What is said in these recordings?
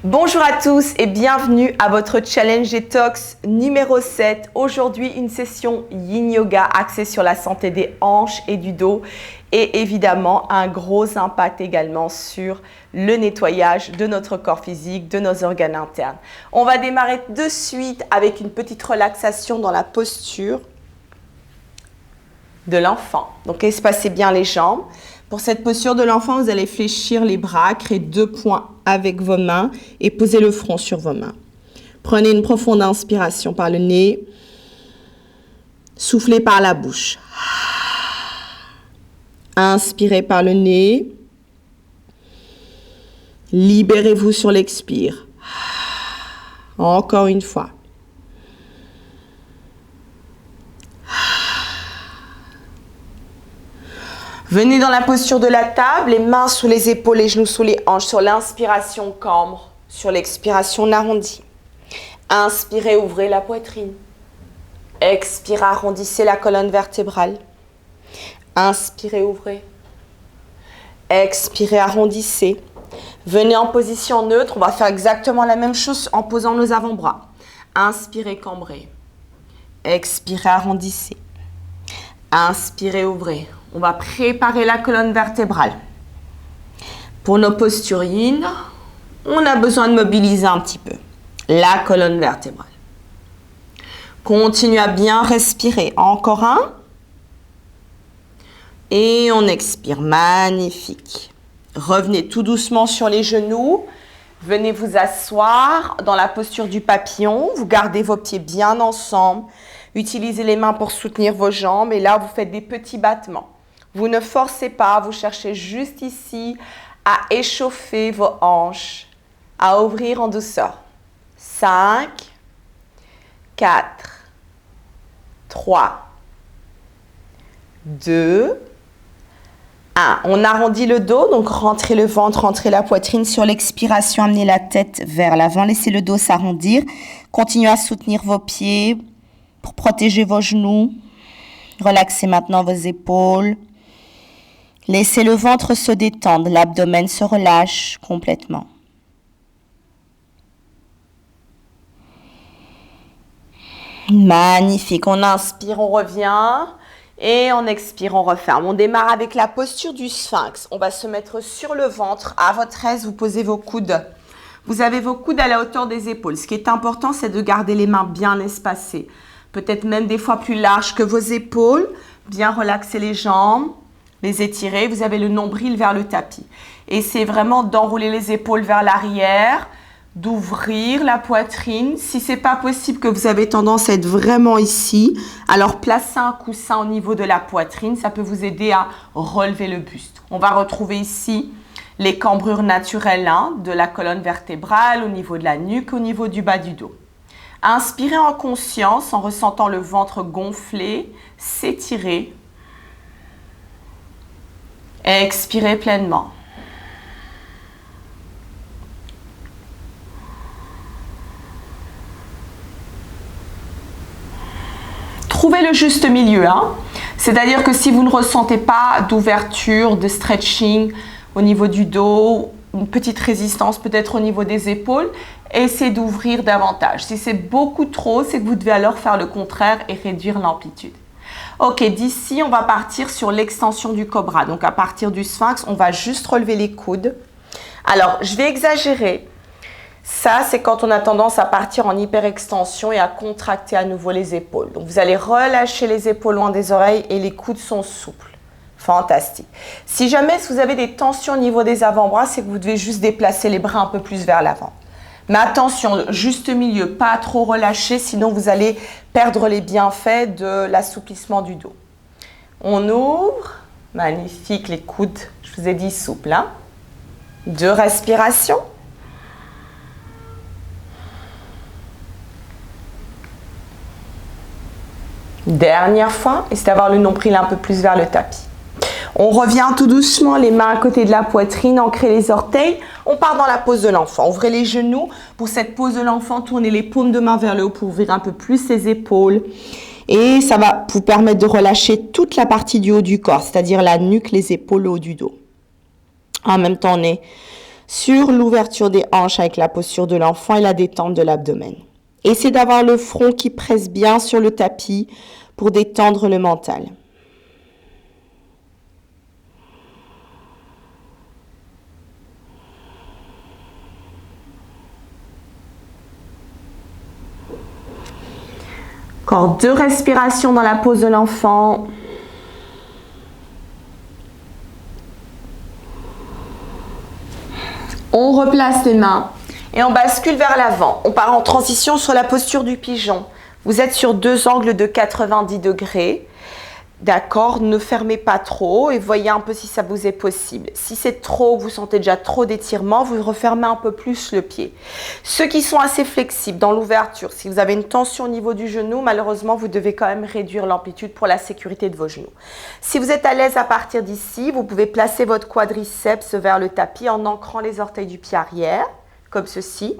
Bonjour à tous et bienvenue à votre Challenge Detox numéro 7. Aujourd'hui, une session Yin Yoga axée sur la santé des hanches et du dos et évidemment un gros impact également sur le nettoyage de notre corps physique, de nos organes internes. On va démarrer de suite avec une petite relaxation dans la posture de l'enfant. Donc, espacez bien les jambes. Pour cette posture de l'enfant, vous allez fléchir les bras, créer 2 points avec vos mains et posez le front sur vos mains. Prenez une profonde inspiration par le nez. Soufflez par la bouche. Inspirez par le nez. Libérez-vous sur l'expire. Encore une fois. Venez dans la posture de la table, les mains sous les épaules, les genoux sous les hanches. Sur l'inspiration, cambre. Sur l'expiration, on arrondit. Inspirez, ouvrez la poitrine. Expirez, arrondissez la colonne vertébrale. Inspirez, ouvrez. Expirez, arrondissez. Venez en position neutre. On va faire exactement la même chose en posant nos avant-bras. Inspirez, cambrez. Expirez, arrondissez. Inspirez, ouvrez. On va préparer la colonne vertébrale. Pour nos postures yin, on a besoin de mobiliser un petit peu la colonne vertébrale. Continuez à bien respirer. Encore un. Et on expire. Magnifique. Revenez tout doucement sur les genoux. Venez vous asseoir dans la posture du papillon. Vous gardez vos pieds bien ensemble. Utilisez les mains pour soutenir vos jambes. Et là, vous faites des petits battements. Vous ne forcez pas, vous cherchez juste ici à échauffer vos hanches, à ouvrir en douceur. 5, 4, 3, 2, 1. On arrondit le dos, donc rentrez le ventre, rentrez la poitrine. Sur l'expiration, amenez la tête vers l'avant, laissez le dos s'arrondir. Continuez à soutenir vos pieds pour protéger vos genoux. Relaxez maintenant vos épaules. Laissez le ventre se détendre, l'abdomen se relâche complètement. Magnifique, on inspire, on revient et on expire, on referme. On démarre avec la posture du sphinx. On va se mettre sur le ventre, à votre aise, vous posez vos coudes. Vous avez vos coudes à la hauteur des épaules. Ce qui est important, c'est de garder les mains bien espacées. Peut-être même des fois plus larges que vos épaules. Bien relaxer les jambes. Les étirer, vous avez le nombril vers le tapis. Et c'est vraiment d'enrouler les épaules vers l'arrière, d'ouvrir la poitrine. Si ce n'est pas possible, que vous avez tendance à être vraiment ici, alors placez un coussin au niveau de la poitrine. Ça peut vous aider à relever le buste. On va retrouver ici les cambrures naturelles de la colonne vertébrale, au niveau de la nuque, au niveau du bas du dos. Inspirez en conscience, en ressentant le ventre gonfler, s'étirer. Expirez pleinement. Trouvez le juste milieu. C'est-à-dire que si vous ne ressentez pas d'ouverture, de stretching au niveau du dos, une petite résistance peut-être au niveau des épaules, essayez d'ouvrir davantage. Si c'est beaucoup trop, c'est que vous devez alors faire le contraire et réduire l'amplitude. Ok, d'ici, on va partir sur l'extension du cobra. Donc, à partir du sphinx, on va juste relever les coudes. Alors, je vais exagérer. Ça, c'est quand on a tendance à partir en hyperextension et à contracter à nouveau les épaules. Donc, vous allez relâcher les épaules loin des oreilles et les coudes sont souples. Fantastique. Si jamais vous avez des tensions au niveau des avant-bras, c'est que vous devez juste déplacer les bras un peu plus vers l'avant. Mais attention, juste milieu, pas trop relâché, sinon vous allez perdre les bienfaits de l'assouplissement du dos. On ouvre, magnifique, les coudes, je vous ai dit souple. 2 respirations. Dernière fois, et c'est d'avoir le nombril un peu plus vers le tapis. On revient tout doucement, les mains à côté de la poitrine, ancrez les orteils. On part dans la pose de l'enfant. Ouvrez les genoux. Pour cette pose de l'enfant, tournez les paumes de main vers le haut pour ouvrir un peu plus les épaules. Et ça va vous permettre de relâcher toute la partie du haut du corps, c'est-à-dire la nuque, les épaules, le haut du dos. En même temps, on est sur l'ouverture des hanches avec la posture de l'enfant et la détente de l'abdomen. Essayez d'avoir le front qui presse bien sur le tapis pour détendre le mental. Encore 2 respirations dans la pose de l'enfant. On replace les mains et on bascule vers l'avant. On part en transition sur la posture du pigeon. Vous êtes sur 2 angles de 90 degrés. D'accord, ne fermez pas trop et voyez un peu si ça vous est possible. Si c'est trop, vous sentez déjà trop d'étirement, vous refermez un peu plus le pied. Ceux qui sont assez flexibles dans l'ouverture, si vous avez une tension au niveau du genou, malheureusement, vous devez quand même réduire l'amplitude pour la sécurité de vos genoux. Si vous êtes à l'aise à partir d'ici, vous pouvez placer votre quadriceps vers le tapis en ancrant les orteils du pied arrière, comme ceci.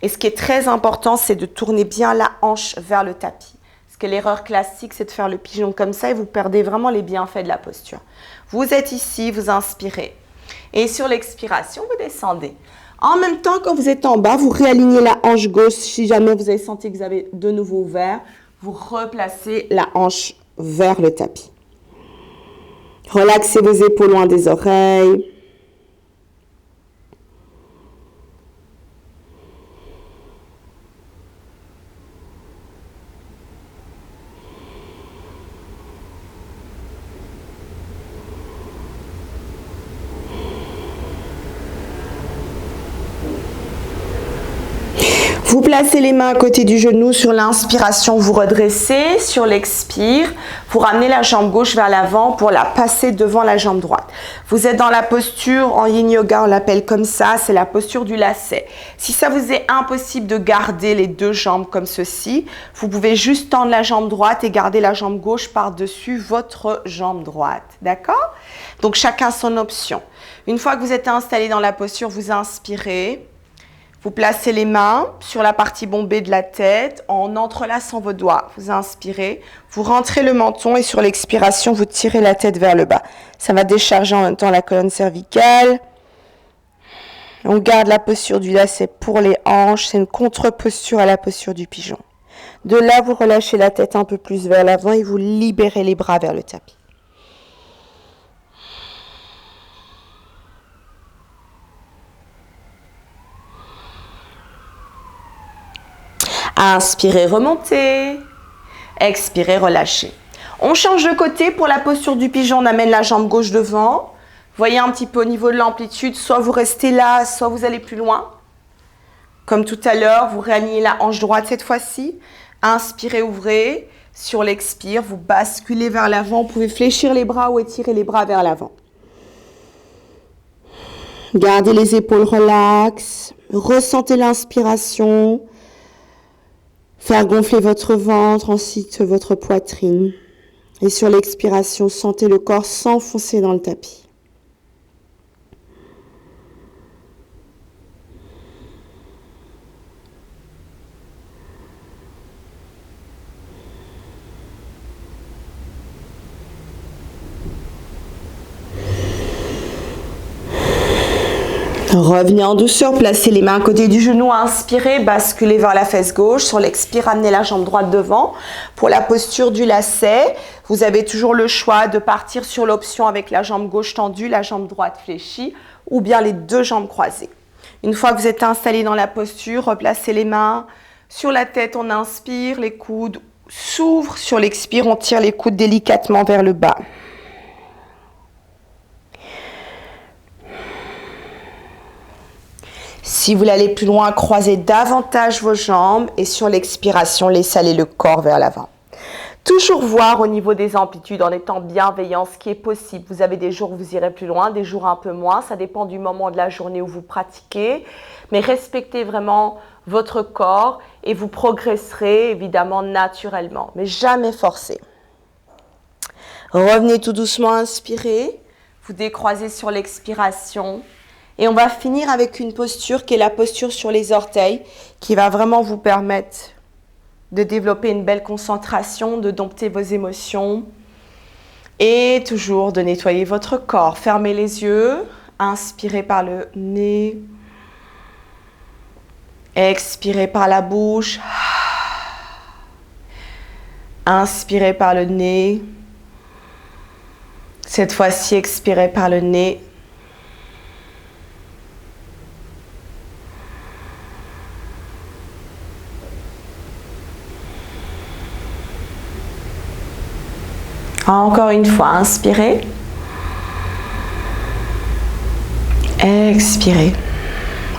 Et ce qui est très important, c'est de tourner bien la hanche vers le tapis. Parce que l'erreur classique, c'est de faire le pigeon comme ça et vous perdez vraiment les bienfaits de la posture. Vous êtes ici, vous inspirez. Et sur l'expiration, vous descendez. En même temps, quand vous êtes en bas, vous réalignez la hanche gauche. Si jamais vous avez senti que vous avez de nouveau ouvert, vous replacez la hanche vers le tapis. Relaxez vos épaules loin des oreilles. Vous placez les mains à côté du genou. Sur l'inspiration, vous redressez. Sur l'expire, vous ramenez la jambe gauche vers l'avant pour la passer devant la jambe droite. Vous êtes dans la posture, en yin yoga, on l'appelle comme ça, c'est la posture du lacet. Si ça vous est impossible de garder les 2 jambes comme ceci, vous pouvez juste tendre la jambe droite et garder la jambe gauche par-dessus votre jambe droite. D'accord? Donc chacun son option. Une fois que vous êtes installé dans la posture, vous inspirez. Vous placez les mains sur la partie bombée de la tête en entrelaçant vos doigts. Vous inspirez, vous rentrez le menton et sur l'expiration, vous tirez la tête vers le bas. Ça va décharger en même temps la colonne cervicale. On garde la posture du lacet pour les hanches. C'est une contre-posture à la posture du pigeon. De là, vous relâchez la tête un peu plus vers l'avant et vous libérez les bras vers le tapis. Inspirez, remontez. Expirez, relâchez. On change de côté. Pour la posture du pigeon, on amène la jambe gauche devant. Voyez un petit peu au niveau de l'amplitude. Soit vous restez là, soit vous allez plus loin. Comme tout à l'heure, vous réalignez la hanche droite cette fois-ci. Inspirez, ouvrez. Sur l'expire, vous basculez vers l'avant. Vous pouvez fléchir les bras ou étirer les bras vers l'avant. Gardez les épaules relaxes. Ressentez l'inspiration. Faire gonfler votre ventre, ensuite votre poitrine. Et sur l'expiration, sentez le corps s'enfoncer dans le tapis. Revenez en douceur, placez les mains à côté du genou, inspirez, basculez vers la fesse gauche. Sur l'expire, amenez la jambe droite devant. Pour la posture du lacet, vous avez toujours le choix de partir sur l'option avec la jambe gauche tendue, la jambe droite fléchie, ou bien les 2 jambes croisées. Une fois que vous êtes installé dans la posture, replacez les mains sur la tête, on inspire, les coudes s'ouvrent. Sur l'expire, on tire les coudes délicatement vers le bas. Si vous voulez aller plus loin, croisez davantage vos jambes et sur l'expiration, laissez aller le corps vers l'avant. Toujours voir au niveau des amplitudes en étant bienveillant ce qui est possible. Vous avez des jours où vous irez plus loin, des jours un peu moins. Ça dépend du moment de la journée où vous pratiquez. Mais respectez vraiment votre corps et vous progresserez évidemment naturellement. Mais jamais forcé. Revenez tout doucement, inspirez. Vous décroisez sur l'expiration. Et on va finir avec une posture qui est la posture sur les orteils, qui va vraiment vous permettre de développer une belle concentration, de dompter vos émotions et toujours de nettoyer votre corps. Fermez les yeux, Inspirez par le nez. Expirez par la bouche. Inspirez par le nez. Cette fois-ci, expirez par le nez. Encore une fois, inspirez. Expirez.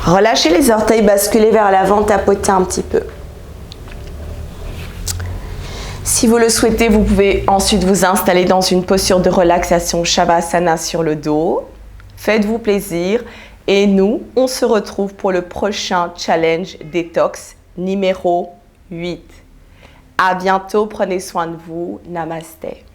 Relâchez les orteils, basculez vers l'avant, tapotez un petit peu. Si vous le souhaitez, vous pouvez ensuite vous installer dans une posture de relaxation Shavasana sur le dos. Faites-vous plaisir et nous, on se retrouve pour le prochain challenge détox numéro 8. À bientôt, prenez soin de vous. Namasté.